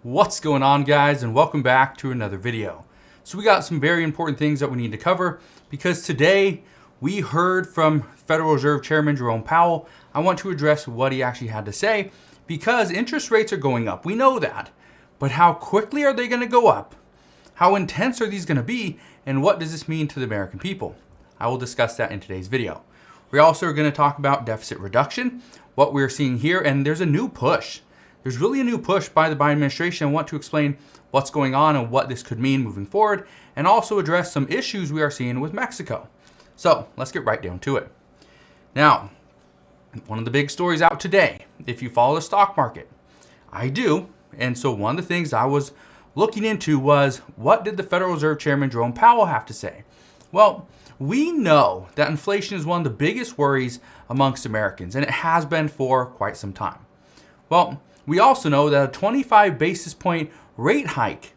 What's going on, guys, and welcome back to another video. So we got some very important things that we need to cover because today we heard from Federal Reserve Chairman Jerome Powell. I want to address what he actually had to say because interest rates are going up. We know that, but how quickly are they going to go up? How intense are these going to be? And what does this mean to the American people? I will discuss that in today's video. We're also going to talk about deficit reduction, what we're seeing here, and there's a new push. There's really a new push by the Biden administration. I want to explain what's going on and what this could mean moving forward, and also address some issues we are seeing with Mexico. So let's get right down to it. Now, one of the big stories out today, if you follow the stock market, I do. And so one of the things I was looking into was, what did the Federal Reserve Chairman Jerome Powell have to say? Well, we know that inflation is one of the biggest worries amongst Americans, and it has been for quite some time. Well, we also know that a 25 basis point rate hike,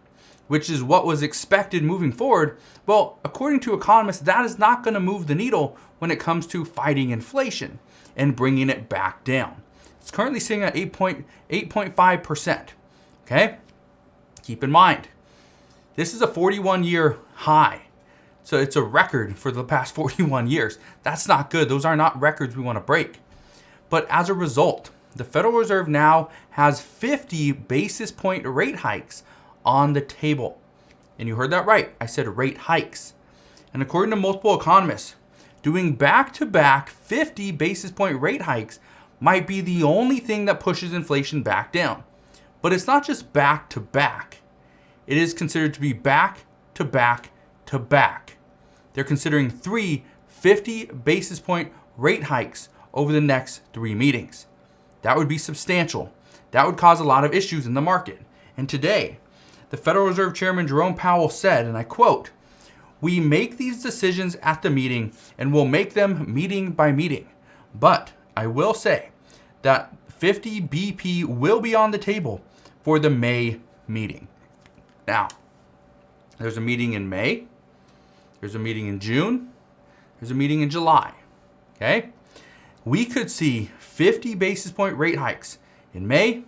which is what was expected moving forward, well, according to economists, that is not going to move the needle when it comes to fighting inflation and bringing it back down. It's currently sitting at 8.5%. Okay? Keep in mind, this is a 41-year high. So it's a record for the past 41 years. That's not good. Those are not records we want to break. But as a result, the Federal Reserve now has 50 basis point rate hikes on the table. And you heard that right. I said rate hikes. And according to multiple economists, doing back-to-back 50 basis point rate hikes might be the only thing that pushes inflation back down. But it's not just back-to-back. It is considered to be back-to-back-to-back. They're considering 50 basis point rate hikes over the next 3 meetings. That would be substantial. That would cause a lot of issues in the market. And today, the Federal Reserve Chairman Jerome Powell said, and I quote, "We make these decisions at the meeting and we'll make them meeting by meeting. But I will say that 50 BP will be on the table for the May meeting." Now, there's a meeting in May. There's a meeting in June. There's a meeting in July. Okay? We could see 50 basis point rate hikes in May,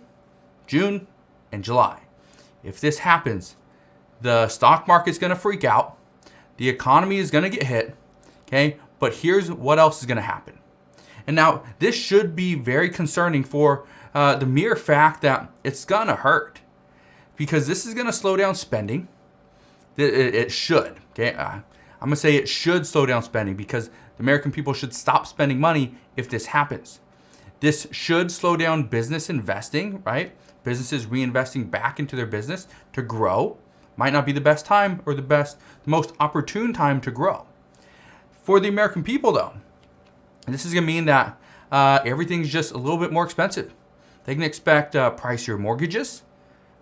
June, and July. If this happens, the stock market's going to freak out. The economy is going to get hit. Okay? But here's what else is going to happen. And now, this should be very concerning for the mere fact that it's going to hurt. Because this is going to slow down spending. It should. Okay? I'm going to say it should slow down spending because the American people should stop spending money if this happens. This should slow down business investing, right? Businesses reinvesting back into their business to grow. Might not be the best time or the most opportune time to grow. For the American people, though, this is going to mean that everything's just a little bit more expensive. They can expect pricier mortgages,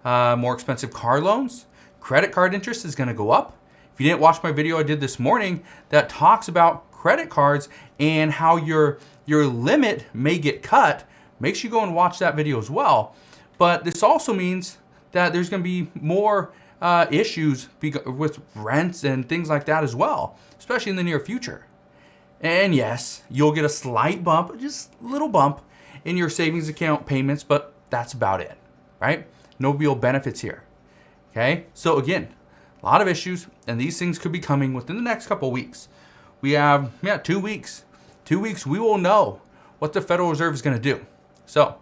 more expensive car loans. Credit card interest is going to go up. If you didn't watch my video I did this morning that talks about credit cards and how your limit may get cut, make sure you go and watch that video as well. But this also means that there's going to be more issues with rents and things like that as well, especially in the near future. And yes, you'll get a slight bump, just a little bump in your savings account payments, but that's about it, right? No real benefits here. Okay, so again, a lot of issues, and these things could be coming within the next couple of weeks. We have 2 weeks. 2 weeks, we will know what the Federal Reserve is going to do. So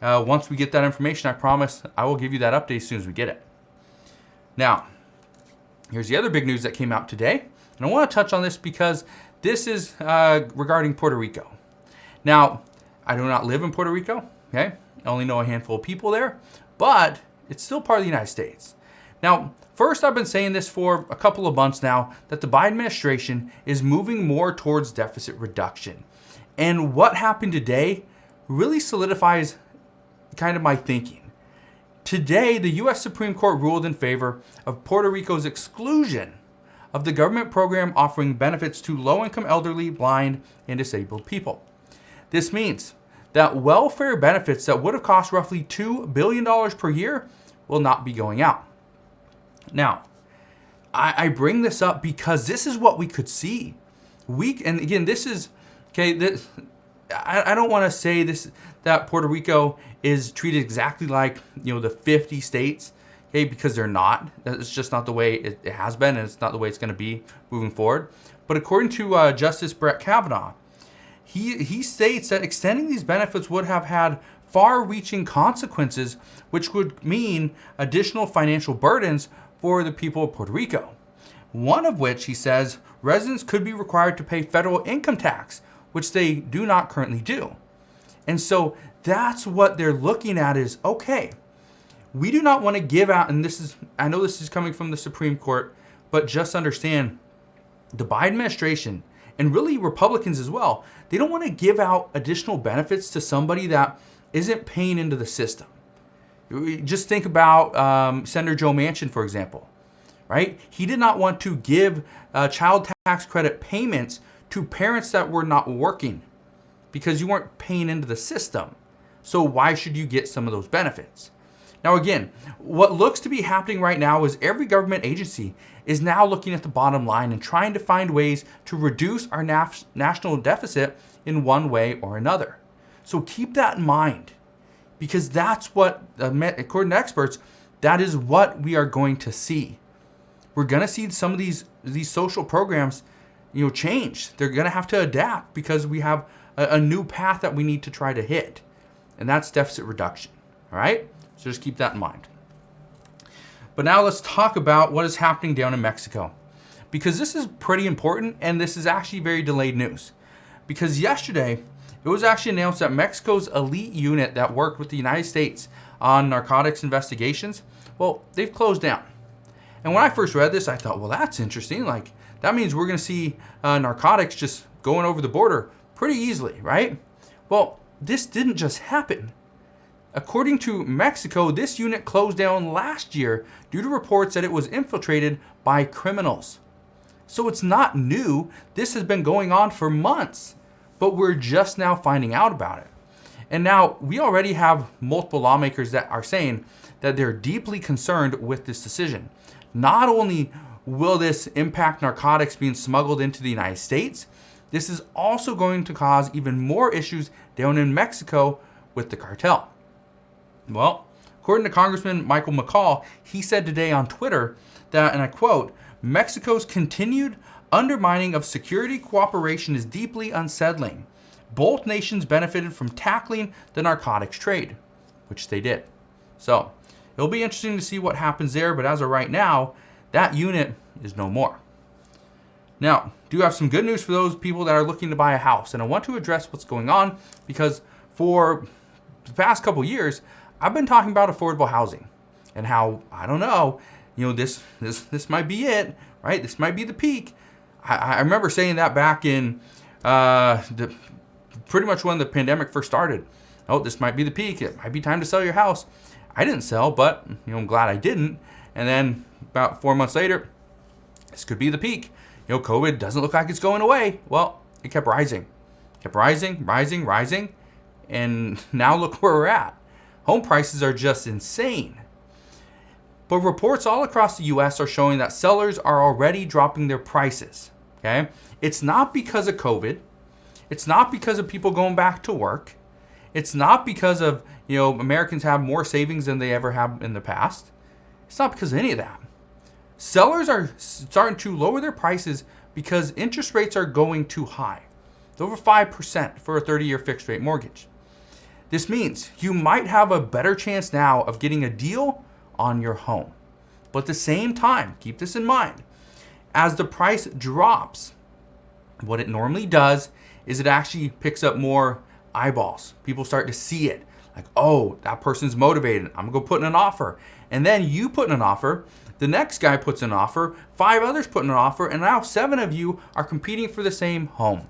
once we get that information, I promise I will give you that update as soon as we get it. Now, here's the other big news that came out today, and I want to touch on this because this is regarding Puerto Rico. Now, I do not live in Puerto Rico. Okay, I only know a handful of people there, but it's still part of the United States. Now, first, I've been saying this for a couple of months now, that the Biden administration is moving more towards deficit reduction. And what happened today really solidifies kind of my thinking. Today, the U.S. Supreme Court ruled in favor of Puerto Rico's exclusion of the government program offering benefits to low-income elderly, blind, and disabled people. This means that welfare benefits that would have cost roughly $2 billion per year will not be going out. Now, I bring this up because this is what we could see. And again, this is, okay, I don't want to say this that Puerto Rico is treated exactly like the 50 states, okay, because they're not. It's just not the way it has been, and it's not the way it's going to be moving forward. But according to Justice Brett Kavanaugh, he states that extending these benefits would have had far-reaching consequences, which would mean additional financial burdens for the people of Puerto Rico. One of which, he says, residents could be required to pay federal income tax, which they do not currently do. And so that's what they're looking at is, okay, we do not want to give out, and I know this is coming from the Supreme Court, but just understand the Biden administration, and really Republicans as well, they don't want to give out additional benefits to somebody that isn't paying into the system. Just think about Senator Joe Manchin, for example, right? He did not want to give child tax credit payments to parents that were not working because you weren't paying into the system. So why should you get some of those benefits? Now, again, what looks to be happening right now is every government agency is now looking at the bottom line and trying to find ways to reduce our national deficit in one way or another. So keep that in mind, because that's what, according to experts, that is what we are going to see. We're going to see some of these social programs, change. They're going to have to adapt because we have a new path that we need to try to hit, and that's deficit reduction. All right? So just keep that in mind. But now let's talk about what is happening down in Mexico, because this is pretty important, and this is actually very delayed news. Because yesterday, it was actually announced that Mexico's elite unit that worked with the United States on narcotics investigations, well, they've closed down. And when I first read this, I thought, well, that's interesting. Like, that means we're going to see narcotics just going over the border pretty easily, right? Well, this didn't just happen. According to Mexico, this unit closed down last year due to reports that it was infiltrated by criminals. So it's not new. This has been going on for months, but we're just now finding out about it. And now we already have multiple lawmakers that are saying that they're deeply concerned with this decision. Not only will this impact narcotics being smuggled into the United States, this is also going to cause even more issues down in Mexico with the cartel. Well, according to Congressman Michael McCall, he said today on Twitter that, and I quote, "Mexico's continued undermining of security cooperation is deeply unsettling. Both nations benefited from tackling the narcotics trade," which they did. So it'll be interesting to see what happens there, but as of right now, that unit is no more. Now, do have some good news for those people that are looking to buy a house, and I want to address what's going on because for the past couple years, I've been talking about affordable housing and how, I don't know, this might be it, right? This might be the peak. I remember saying that back in pretty much when the pandemic first started. Oh, this might be the peak. It might be time to sell your house. I didn't sell, but I'm glad I didn't. And then about 4 months later, this could be the peak. COVID doesn't look like it's going away. Well, it kept rising, rising. And now look where we're at. Home prices are just insane. But reports all across the U.S. are showing that sellers are already dropping their prices. Okay? It's not because of COVID. It's not because of people going back to work. It's not because of, Americans have more savings than they ever have in the past. It's not because of any of that. Sellers are starting to lower their prices because interest rates are going too high. It's over 5% for a 30-year fixed rate mortgage. This means you might have a better chance now of getting a deal on your home. But at the same time, keep this in mind, as the price drops, what it normally does is it actually picks up more eyeballs. People start to see it. Like, oh, that person's motivated. I'm going to go put in an offer. And then you put in an offer. The next guy puts in an offer. 5 others put in an offer. And now 7 of you are competing for the same home.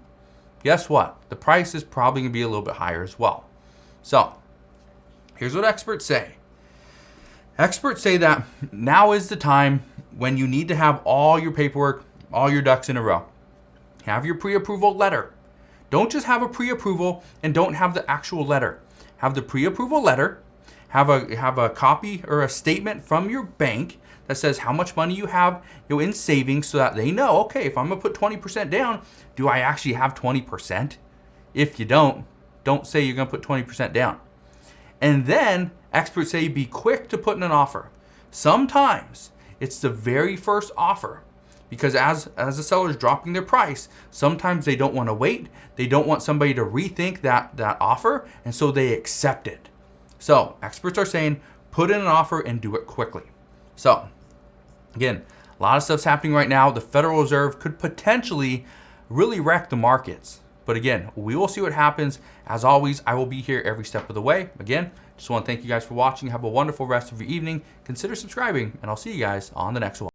Guess what? The price is probably going to be a little bit higher as well. So, here's what experts say. Experts say that now is the time when you need to have all your paperwork, all your ducks in a row. Have your pre-approval letter. Don't just have a pre-approval and don't have the actual letter. Have the pre-approval letter, have a copy or a statement from your bank that says how much money you have in savings so that they know, okay, if I'm going to put 20% down, do I actually have 20%? If you don't say you're going to put 20% down. And then experts say be quick to put in an offer. Sometimes it's the very first offer, because as the seller is dropping their price, sometimes they don't want to wait. They don't want somebody to rethink that offer, and so they accept it. So experts are saying put in an offer and do it quickly. So again, a lot of stuff's happening right now. The Federal Reserve could potentially really wreck the markets. But again, we will see what happens. As always, I will be here every step of the way. Again, just want to thank you guys for watching. Have a wonderful rest of your evening. Consider subscribing, and I'll see you guys on the next one.